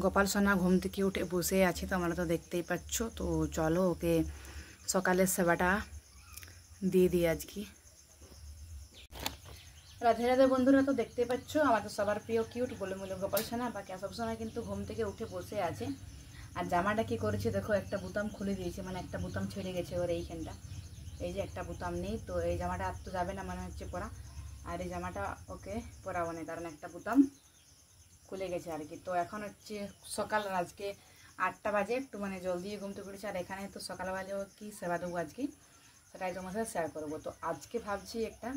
গোপাল সোনা ঘুম থেকে উঠে বসে আছে, তোমরা তো দেখতেই পাচ্ছ। তো চলো ওকে সকালের সেবাটা দিয়ে দিই আজকে। রাধে রাধে বন্ধুরা, তো দেখতেই পাচ্ছ আমাদের সবার প্রিয় কিউট গোলুমুলু গোপাল সোনা বা কেশব সোনা কিন্তু ঘুম থেকে উঠে বসে আছে। আর জামাটা কি করেছে দেখো, একটা বোতাম খুলে দিয়েছে, মানে একটা বোতাম ছেড়ে গেছে ওর এইখানটা। এই যে একটা বোতাম নেই, তো এই জামাটা আর তো যাবে না মনে হচ্ছে পরা। আর এই জামাটা ওকে পরাবো না, কারণ একটা বোতাম খুলে গেছে আর কি। তো এখন হচ্ছে সকাল, আজকে 8টা বাজে, একটু মানে জলদি ঘুম থেকে উঠেছে। আর এখানে তো সকালবেলাও কি সেবা দেবো আজকে, সেটাই তোমার সাথে শেয়ার করবো। তো আজকে ভাবছি একটা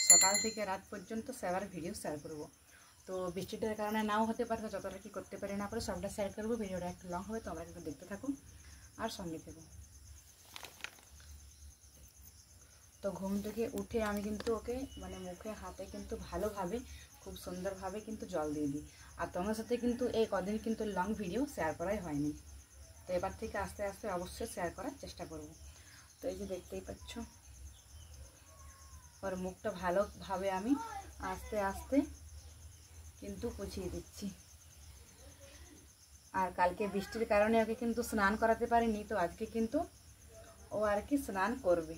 সকাল থেকে রাত পর্যন্ত সেবার ভিডিও শেয়ার করব। তো বৃষ্টিটার কারণে নাও হতে পারে, যতটা কি করতে পারি না পারে সবটা শেয়ার করবো। ভিডিওটা একটু লং হবে, তো আমরা কিন্তু দেখতে থাকো আর সঙ্গে থেকো। তো ঘুম থেকে উঠে আমি কিন্তু ওকে মানে মুখে হাতে কিন্তু ভালোভাবে খুব সুন্দরভাবে কিন্তু জল দিয়ে দিই। আর তোমার সাথে কিন্তু এই কদিন কিন্তু লং ভিডিও শেয়ার করাই হয়নি, তো এবার থেকে আস্তে আস্তে অবশ্যই শেয়ার করার চেষ্টা করব। তো এই যে দেখতেই পাচ্ছ ওর মুখটা ভালোভাবে আমি আস্তে আস্তে কিন্তু পুছিয়ে দিচ্ছি। আর কালকে বৃষ্টির কারণে ওকে কিন্তু স্নান করাতে পারিনি, তো আজকে কিন্তু ও আর কি স্নান করবে।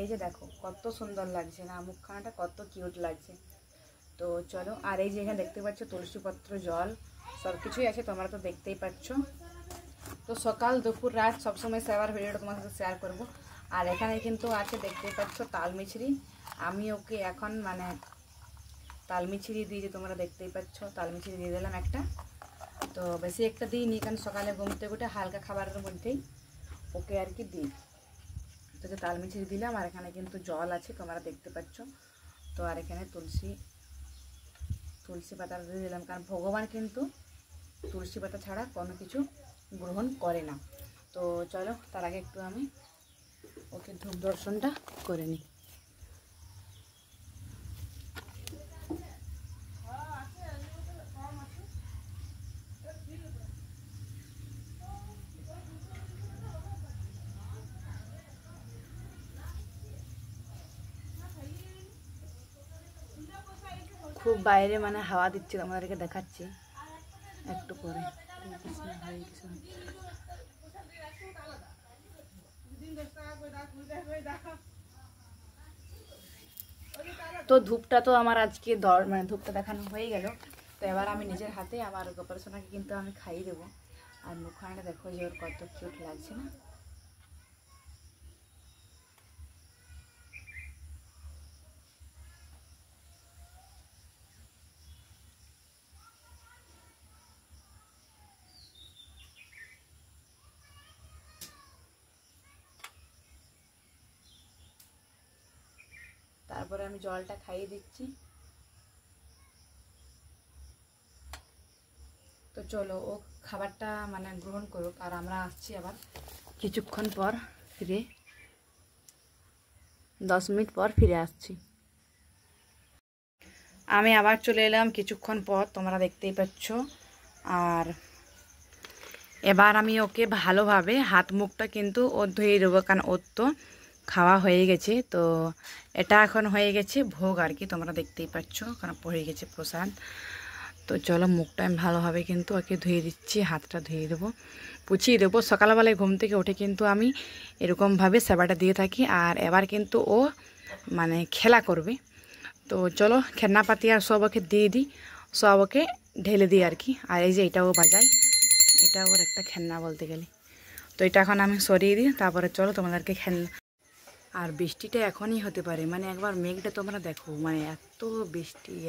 এই যে দেখো কত সুন্দর লাগছে না, মুখখানাটা কত কিউট লাগছে। তো চলো, আর এই যে এখানে দেখতে পাচ্ছ তুলসী পত্র, জল সব কিছুই আছে, তোমরা তো দেখতেই পাচ্ছ। তো সকাল দুপুর রাত সবসময় সেবার ভিডিওটা তোমার সাথে শেয়ার করব। আর এখানে কিন্তু আছে দেখতেই পাচ্ছ তাল মিছরি। আমি ওকে এখন মানে তাল মিছরি দিয়েছি, তোমরা দেখতেই পাচ্ছ তাল মিছরি দিয়ে দিলাম একটা। তো বেশি একটা দিইনি, কারণ সকালে ঘুম থেকে উঠে হালকা খাবারের মধ্যেই ওকে আর কি দিই। তো যে তাল মিছরি দিলাম, আর এখানে কিন্তু জল আছে তোমরা দেখতে পাচ্ছ। তো আর এখানে তুলসী পাতা দিয়ে দিলাম, কারণ ভগবান কিন্তু তুলসী পাতা ছাড়া কোনো কিছু গ্রহণ করে না। তো চলো তার আগে একটু আমি ওকে ধূপ দর্শনটা করে নিই। খুব বাইরে মানে হাওয়া দিচ্ছে, আমাদেরকে দেখাচ্ছি একটু পরে। তো ধূপটা তো আমার আজকে মানে ধূপটা দেখানো হয়ে গেল। তো এবার আমি নিজের হাতে আমার গোপাল সোনাকে কিন্তু আমি খাইয়ে দেবো। আর মুখখানাটা দেখো যে ওর কত কিউট লাগছে না। তারপরে আমি জলটা খাইয়ে দিচ্ছি। তো চলো ও খাবারটা মানে গ্রহণ করুক, আর আমরা আসছি আবার কিছুক্ষণ পর ফিরে, 10 মিনিট পর ফিরে আসছি। আমি আবার চলে এলাম কিছুক্ষণ পর, তোমরা দেখতেই পাচ্ছ। আর এবার আমি ওকে ভালোভাবে হাত মুখটা কিন্তু ও ধুয়ে দেবো, কারণ ওর তো খাওয়া হয়ে গেছে। তো এটা এখন হয়ে গেছে ভোগ আর কি, তোমরা দেখতেই পাচ্ছ, কারণ পড়ে গেছে প্রসাদ। তো চলো মুখটা আমি ভালোভাবে কিন্তু ওকে ধুয়ে দিচ্ছি, হাতটা ধুয়ে দেবো, পুছিয়ে দেবো। সকালবেলায় ঘুম থেকে উঠে কিন্তু আমি এরকমভাবে সেবাটা দিয়ে থাকি। আর এবার কিন্তু ও মানে খেলা করবে। তো চলো খেলনাপাতি আর সব ওকে দিয়ে দিই, সব ওকে ঢেলে দিই আর কি। আর এই যে এটাও বাজাই, এটা ওর একটা খেলনা বলতে গেলে। তো এটা এখন আমি সরিয়ে দিই, তারপরে চলো তোমাদেরকে খেলনা। আর বৃষ্টিটা এখনই হতে পারে, মানে একবার মেঘটা তোমরা দেখো, মানে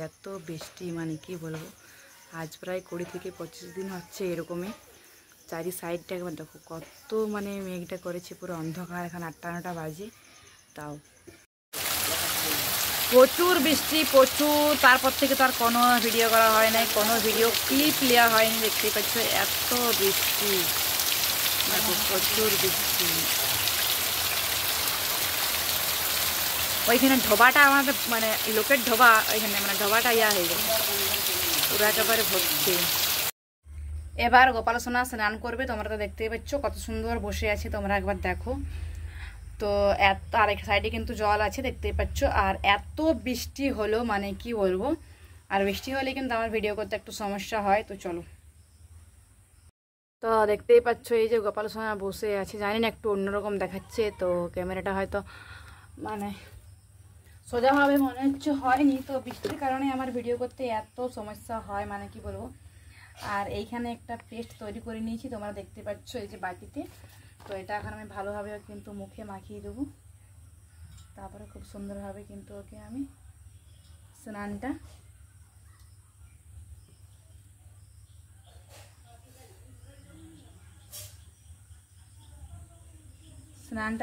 এত বৃষ্টি মানে কি বলবো। আজ প্রায় 20 থেকে 25 দিন হচ্ছে এরকমই। চারি সাইডটা একবার দেখো কত মানে মেঘটা করেছে, পুরো অন্ধকার। এখন 8টা 9টা বাজে, তাও প্রচুর বৃষ্টি, প্রচুর। তারপর থেকে তো আর কোনো ভিডিও করা হয় নাই, কোনো ভিডিও ক্লিপ নেওয়া হয়নি। দেখতেই পাচ্ছ এত বৃষ্টি, দেখো প্রচুর বৃষ্টি। ওইখানে ঢোবাটা আমাদের মানে লোকের ঢোবা, ওইখানে মানে ঢোবাটা হয়ে গেছে পুরো একেবারে ভর্তি। এবার গোপাল সোনা স্নান করবে, তোমরা তো দেখতেই পাচ্ছ কত সুন্দর বসে আছে, তোমরা একবার দেখো। তো আর এক সাইডে কিন্তু জল আছে দেখতেই পাচ্ছ। আর এত বৃষ্টি হলো মানে কি বলবো, আর বৃষ্টি হলে কিন্তু আমার ভিডিও করতে একটু সমস্যা হয়। তো চলো, তো দেখতেই পাচ্ছ এই যে গোপাল সোনা বসে আছে। জানি না একটু অন্যরকম দেখাচ্ছে, তো ক্যামেরাটা হয়তো মানে সোজাভাবে মনে হচ্ছে হয়নি। তো বৃষ্টির কারণে আমার ভিডিও করতে এত সমস্যা হয়, মানে কি বলবো। আর এইখানে একটা পেস্ট তৈরি করে নিয়েছি, তোমরা দেখতে পাচ্ছ এই যে বাটিতে। তো এটা এখন আমি ভালোভাবে কিন্তু মুখে মাখিয়ে দেবো, তারপরে খুব সুন্দরভাবে কিন্তু ওকে আমি স্নানটা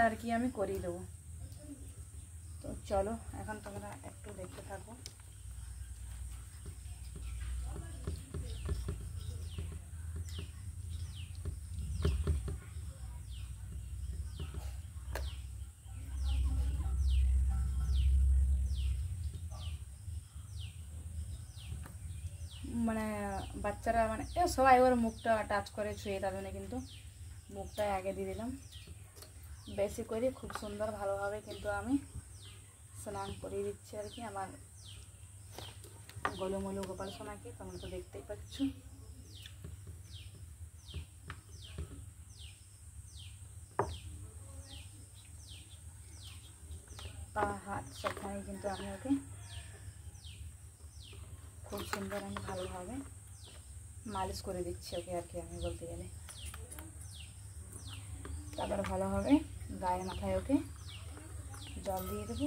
আর কি আমি করিয়ে দেবো। তো চলো এখন তোমরা একটু দেখতে থাকো। মানে বাচ্চারা মানে সবাই ওর মুখটা টাচ করে ছুঁয়ে, তার জন্য কিন্তু মুখটাই আগে দিয়ে দিলাম বেশি করে। খুব সুন্দর ভালোভাবে কিন্তু আমি স্নান করিয়ে দিচ্ছি আর কি আমার গোলুমলু গোপাল সোনাকে। তোমরা তো দেখতেই পাচ্ছ। পা হাত সবখানে কিন্তু আমি ওকে খুব সুন্দর আমি ভালোভাবে মালিশ করে দিচ্ছি ওকে আর কি, আমি বলতে গেলে। তারপর ভালোভাবে গায়ে মাথায় ওকে জল দিয়ে দেবো।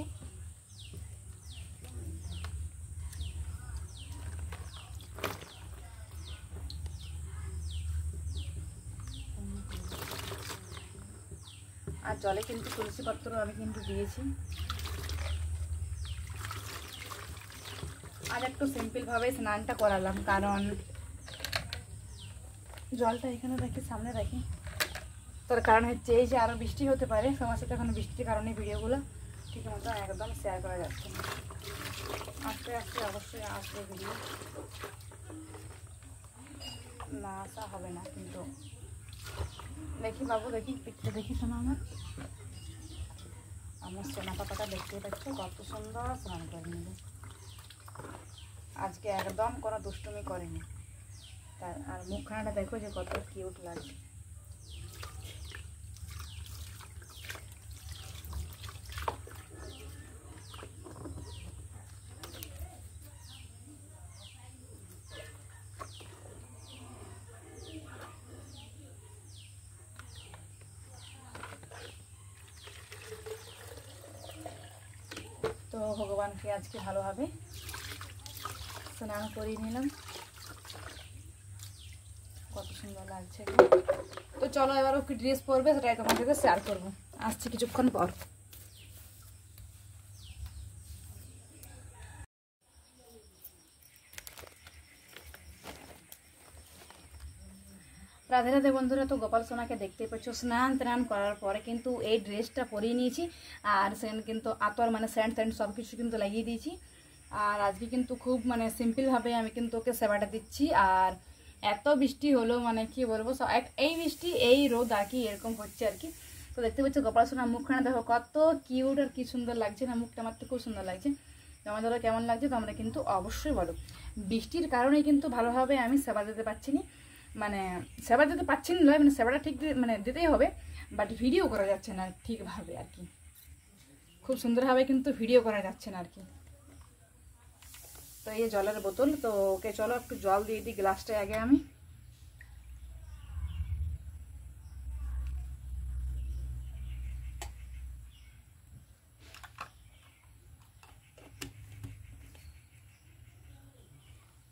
আর জলে কিন্তু তুলসী পত্র আমি কিন্তু দিয়েছি। আর একটু সিম্পলভাবে স্নানটা করালাম, কারণ জলটা এখানে রাখি, সামনে রাখি। তার কারণ হচ্ছে এই যে আরও বৃষ্টি হতে পারে, তোমার সাথে এখন বৃষ্টির কারণে ভিডিওগুলো ঠিক মতো একদম শেয়ার করা যাচ্ছে না। আস্তে আস্তে অবশ্যই আসবে ভিডিও, না আসা হবে না। কিন্তু দেখি বাবু, দেখি পিঠটা দেখি শোনা আমার সোনা পাতাটা দেখতেই পাচ্ছ কত সুন্দর স্নান করে নিল আজকে, একদম কোনো দুষ্টুমি করেনি। আর মুখখানাটা দেখো যে কত কিউট লাগছে। তো ভগবানকে আজকে ভালোভাবে স্নান করিয়ে নিলাম, কত সুন্দর লাগছে। তো চলো এবার ওকে ড্রেস পরবে, সেটাই তোমার সাথে শেয়ার করবো। আসছি কিছুক্ষণ পর। রাধে রাধে বন্ধুরা, তো গোপাল সোনাকে দেখতেই পাচ্ছ স্নান টান করার পরে কিন্তু এই ড্রেসটা পরিয়ে নিয়েছি। আর সেখানে কিন্তু আতর মানে স্যান্ড সব কিছু কিন্তু লাগিয়ে দিয়েছি। আর আজকে কিন্তু খুব মানে সিম্পলভাবে আমি কিন্তু ওকে সেবাটা দিচ্ছি। আর এত বৃষ্টি হলো মানে কি বলবো, এই বৃষ্টি এই রোদ আর কি এরকম হচ্ছে আর কি। তো দেখতে পাচ্ছ গোপাল সোনার মুখখানা দেখো কত কিউট আর কি সুন্দর লাগছে না, মুখটা আমার তো খুব সুন্দর লাগছে। তোমাদের কেমন লাগছে তোমরা কিন্তু অবশ্যই বলো। বৃষ্টির কারণেই কিন্তু ভালোভাবে আমি সেবা দিতে পারছি না, মানে সেবা দিতে পারছি না, মানে সেবাটা ঠিক মানে দিতেই হবে, বাট ভিডিও করা যাচ্ছে না ঠিকভাবে আর কি, খুব সুন্দরভাবে কিন্তু ভিডিও করা যাচ্ছে না আর কি। তো এই জলের বোতল, তো ওকে চলো একটু জল দিয়ে দিই গ্লাসটায় আগে আমি।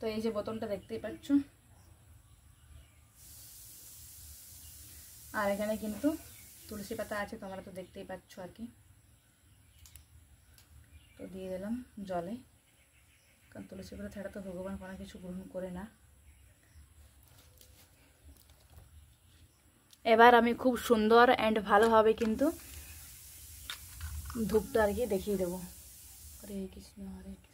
তো এই যে বোতলটা দেখতেই পাচ্ছ, আর এখানে কিন্তু তুলসী পাতা আছে, তোমরা তো দেখতেই পাচ্ছ আর কি। তো দিয়ে দিলাম জলে, কারণ তুলসী পাতা ছাড়া তো ভগবান কোনো কিছু গ্রহণ করে না। এবার আমি খুব সুন্দর অ্যান্ড ভালোভাবে কিন্তু ধূপটা আর কি দেখিয়ে দেবো। হরে কৃষ্ণ হরে কৃষ্ণ।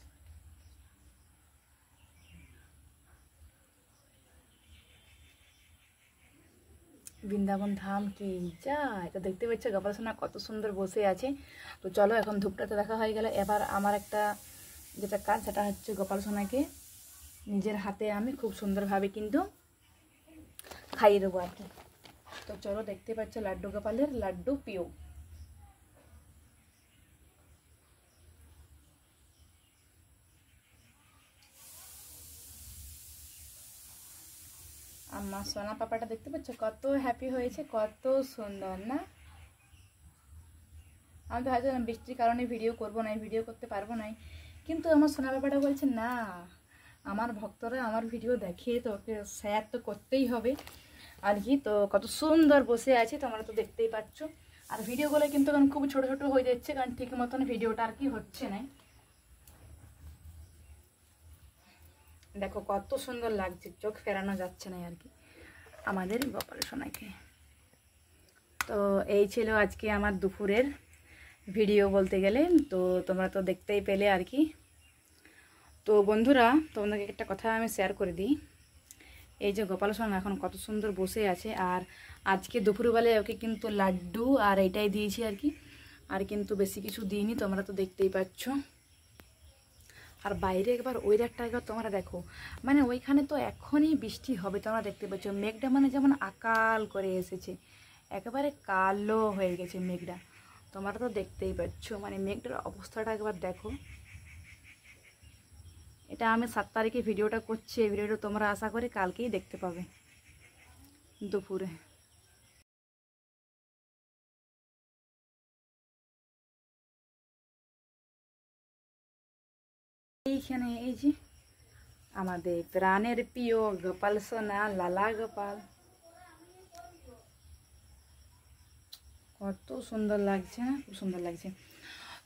বৃন্দাবন ধাম কি যায়। তো দেখতে পাচ্ছ গোপাল সোনা কত সুন্দর বসে আছে। তো চলো এখন ধূপটাতে দেখা হয়ে গেলে, এবার আমার একটা যেটা কাজ সেটা হচ্ছে গোপাল সোনাকে নিজের হাতে আমি খুব সুন্দরভাবে কিন্তু খাইয়ে দেবো আর কি। তো চলো, দেখতে পাচ্ছ লাড্ডু গোপালের লাড্ডু পিও। আমার সোনা পাপাটা দেখতে পাচ্ছ কত হ্যাপি হয়েছে, কত সুন্দর না? আমি তো ভাবছিলাম বৃষ্টির কারণে ভিডিও করবো না, ভিডিও করতে পারবো না, কিন্তু আমার সোনা পাপাটা বলছে না, আমার ভক্তরা আমার ভিডিও দেখে তো ওকে শেয়ার তো করতেই হবে আর কি। তো কত সুন্দর বসে আছে তোমরা তো দেখতেই পাচ্ছ। আর ভিডিওগুলো কিন্তু এখন খুব ছোট ছোট হয়ে যাচ্ছে, কারণ ঠিক মতন ভিডিওটা আর কি হচ্ছে না। দেখো কত সুন্দর লাগছে, চোখ ফেরানো যাচ্ছে না আর কি আমাদের গোপাল সোনাকে। তো এই ছিল আজকে আমার দুপুরের ভিডিও বলতে গেলে। তো তোমরা তো দেখতেই পেলে আর কি। তো বন্ধুরা, তোমাদেরকে একটা কথা আমি শেয়ার করে দিই। এই যে গোপাল সোনা এখন কত সুন্দর বসে আছে, আর আজকে দুপুরবেলায় ওকে কিন্তু লাড্ডু আর এইটাই দিয়েছি আর কি, আর কিন্তু বেশি কিছু দিইনি, তোমরা তো দেখতেই পাচ্ছ। আর বাইরে একবার ওয়েদারটা একবার তোমরা দেখো, মানে ওইখানে তো এখনই বৃষ্টি হবে, তোমরা দেখতে পাচ্ছ মেঘটা মানে যেমন আকাল করে এসেছে, একেবারে কালো হয়ে গেছে মেঘটা, তোমরা তো দেখতেই পাচ্ছ। মানে মেঘটার অবস্থাটা একবার দেখো। এটা আমি 7 তারিখে ভিডিওটা করছি, এই ভিডিওটা তোমরা আশা করি কালকেই দেখতে পাবে দুপুরে। এইখানে এই যে আমাদের প্রাণের প্রিয় গোপাল সোনা, লালা গোপাল, কত সুন্দর লাগছে না? খুব সুন্দর লাগছে।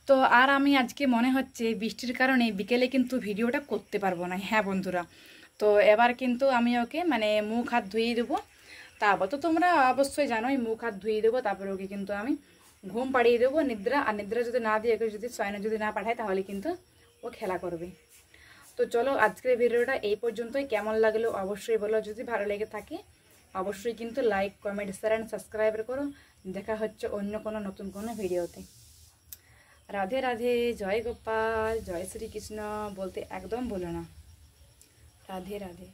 তো আর আমি আজকে মনে হচ্ছে বৃষ্টির কারণে বিকেলে কিন্তু ভিডিওটা করতে পারবো না। হ্যাঁ বন্ধুরা, তো এবার কিন্তু আমি ওকে মানে মুখ হাত ধুয়ে দেবো, তারপর তো তোমরা অবশ্যই জানোই মুখ হাত ধুয়ে দেবো, তারপরে ওকে কিন্তু আমি ঘুম পাড়িয়ে দেবো নিদ্রা। আর নিদ্রা যদি না দিয়ে ওকে যদি শয়নে যদি না পাঠায় তাহলে কিন্তু ও খেলা করবে। তো চলো, আজকের ভিডিওটা এই পর্যন্তই। কেমন লাগলো অবশ্যই বলো, যদি ভালো লেগে থাকে অবশ্যই কিন্তু like, comment, share and subscribe করো। দেখা হচ্ছে অন্য কোনো নতুন কোনো ভিডিওতে। রাধে রাধে, জয় গোপাল, জয় শ্রীকৃষ্ণ বলতে একদম ভুলো না। রাধে রাধে।